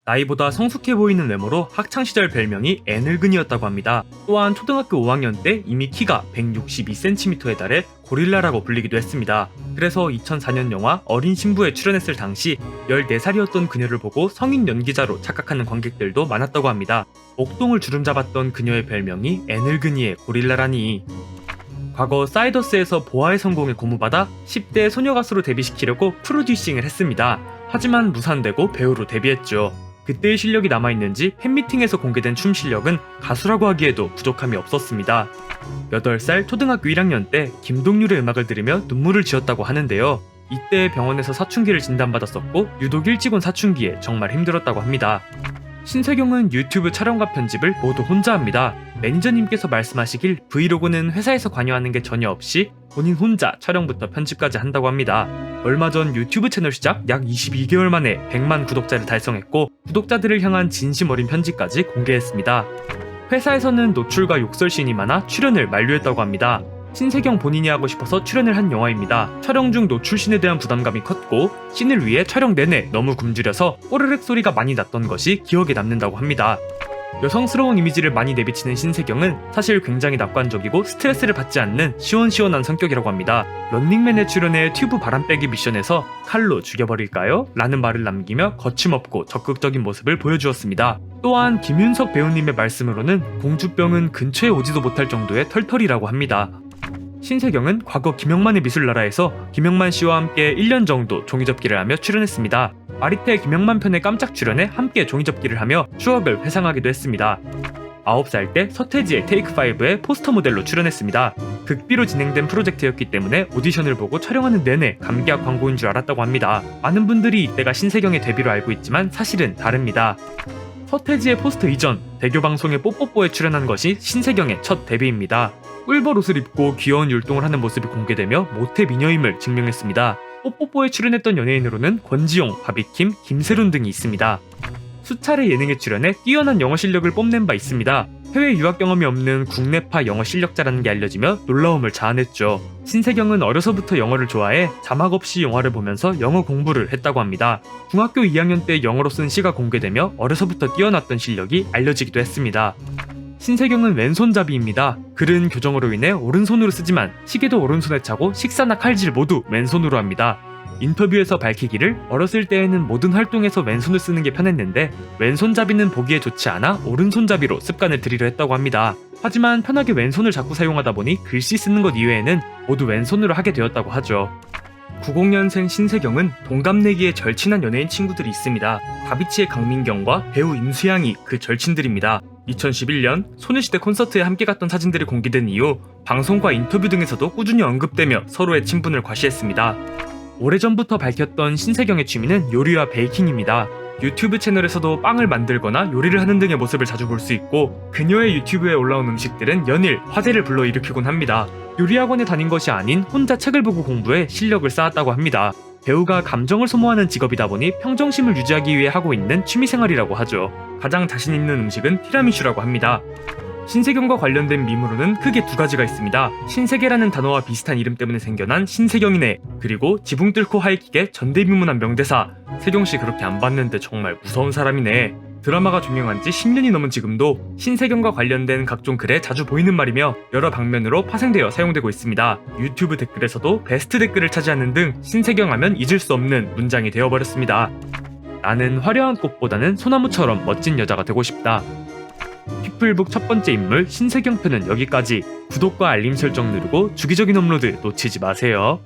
나이보다 성숙해 보이는 외모로 학창시절 별명이 애늙은이였다고 합니다. 또한 초등학교 5학년 때 이미 키가 162cm에 달해 고릴라라고 불리기도 했습니다. 그래서 2004년 영화 어린 신부에 출연했을 당시 14살이었던 그녀를 보고 성인 연기자로 착각하는 관객들도 많았다고 합니다. 목동을 주름잡았던 그녀의 별명이 애늙은이의 고릴라라니. 과거 사이더스에서 보아의 성공에 고무받아 10대 소녀 가수로 데뷔시키려고 프로듀싱을 했습니다. 하지만 무산되고 배우로 데뷔했죠. 그때의 실력이 남아있는지 팬미팅에서 공개된 춤 실력은 가수라고 하기에도 부족함이 없었습니다. 8살 초등학교 1학년 때 김동률의 음악을 들으며 눈물을 지었다고 하는데요. 이때 병원에서 사춘기를 진단받았었고 유독 일찍 온 사춘기에 정말 힘들었다고 합니다. 신세경은 유튜브 촬영과 편집을 모두 혼자 합니다. 매니저님께서 말씀하시길 브이로그는 회사에서 관여하는 게 전혀 없이 본인 혼자 촬영부터 편집까지 한다고 합니다. 얼마 전 유튜브 채널 시작 약 22개월 만에 100만 구독자를 달성했고 구독자들을 향한 진심 어린 편지까지 공개했습니다. 회사에서는 노출과 욕설씬이 많아 출연을 만류했다고 합니다. 신세경 본인이 하고 싶어서 출연을 한 영화입니다. 촬영 중 노출씬에 대한 부담감이 컸고 씬을 위해 촬영 내내 너무 굶주려서 꼬르륵 소리가 많이 났던 것이 기억에 남는다고 합니다. 여성스러운 이미지를 많이 내비치는 신세경은 사실 굉장히 낙관적이고 스트레스를 받지 않는 시원시원한 성격이라고 합니다. 런닝맨에 출연해 튜브 바람 빼기 미션에서 칼로 죽여버릴까요? 라는 말을 남기며 거침없고 적극적인 모습을 보여주었습니다. 또한 김윤석 배우님의 말씀으로는 공주병은 근처에 오지도 못할 정도의 털털이라고 합니다. 신세경은 과거 김영만의 미술나라에서 김영만 씨와 함께 1년 정도 종이접기를 하며 출연했습니다. 마리테 김영만 편에 깜짝 출연해 함께 종이접기를 하며 추억을 회상하기도 했습니다. 9살 때 서태지의 테이크5의 포스터 모델로 출연했습니다. 극비로 진행된 프로젝트였기 때문에 오디션을 보고 촬영하는 내내 감기약 광고인 줄 알았다고 합니다. 많은 분들이 이때가 신세경의 데뷔로 알고 있지만 사실은 다릅니다. 서태지의 포스터 이전 대교방송의 뽀뽀뽀에 출연한 것이 신세경의 첫 데뷔입니다. 꿀벌 옷을 입고 귀여운 율동을 하는 모습이 공개되며 모태 미녀임을 증명했습니다. 뽀뽀뽀에 출연했던 연예인으로는 권지용, 바비킴, 김세론 등이 있습니다. 수차례 예능에 출연해 뛰어난 영어 실력을 뽐낸 바 있습니다. 해외 유학 경험이 없는 국내파 영어 실력자라는 게 알려지며 놀라움을 자아냈죠. 신세경은 어려서부터 영어를 좋아해 자막 없이 영화를 보면서 영어 공부를 했다고 합니다. 중학교 2학년 때 영어로 쓴 시가 공개되며 어려서부터 뛰어났던 실력이 알려지기도 했습니다. 신세경은 왼손잡이입니다. 글은 교정으로 인해 오른손으로 쓰지만 시계도 오른손에 차고 식사나 칼질 모두 왼손으로 합니다. 인터뷰에서 밝히기를 어렸을 때에는 모든 활동에서 왼손을 쓰는 게 편했는데 왼손잡이는 보기에 좋지 않아 오른손잡이로 습관을 들이려 했다고 합니다. 하지만 편하게 왼손을 자꾸 사용하다 보니 글씨 쓰는 것 이외에는 모두 왼손으로 하게 되었다고 하죠. 90년생 신세경은 동갑내기의 절친한 연예인 친구들이 있습니다. 다비치의 강민경과 배우 임수양이 그 절친들입니다. 2011년 소녀시대 콘서트에 함께 갔던 사진들이 공개된 이후 방송과 인터뷰 등에서도 꾸준히 언급되며 서로의 친분을 과시했습니다. 오래전부터 밝혔던 신세경의 취미는 요리와 베이킹입니다. 유튜브 채널에서도 빵을 만들거나 요리를 하는 등의 모습을 자주 볼 수 있고 그녀의 유튜브에 올라온 음식들은 연일 화제를 불러일으키곤 합니다. 요리학원에 다닌 것이 아닌 혼자 책을 보고 공부해 실력을 쌓았다고 합니다. 배우가 감정을 소모하는 직업이다 보니 평정심을 유지하기 위해 하고 있는 취미생활이라고 하죠. 가장 자신 있는 음식은 티라미슈라고 합니다. 신세경과 관련된 밈으로는 크게 두 가지가 있습니다. 신세계라는 단어와 비슷한 이름 때문에 생겨난 신세경이네, 그리고 지붕 뚫고 하이킥의 전대미문한 명대사 세경씨 그렇게 안 봤는데 정말 무서운 사람이네. 드라마가 종영한 지 10년이 넘은 지금도 신세경과 관련된 각종 글에 자주 보이는 말이며 여러 방면으로 파생되어 사용되고 있습니다. 유튜브 댓글에서도 베스트 댓글을 차지하는 등 신세경 하면 잊을 수 없는 문장이 되어버렸습니다. 나는 화려한 꽃보다는 소나무처럼 멋진 여자가 되고 싶다. 피플북 첫 번째 인물 신세경 편은 여기까지. 구독과 알림 설정 누르고 주기적인 업로드 놓치지 마세요.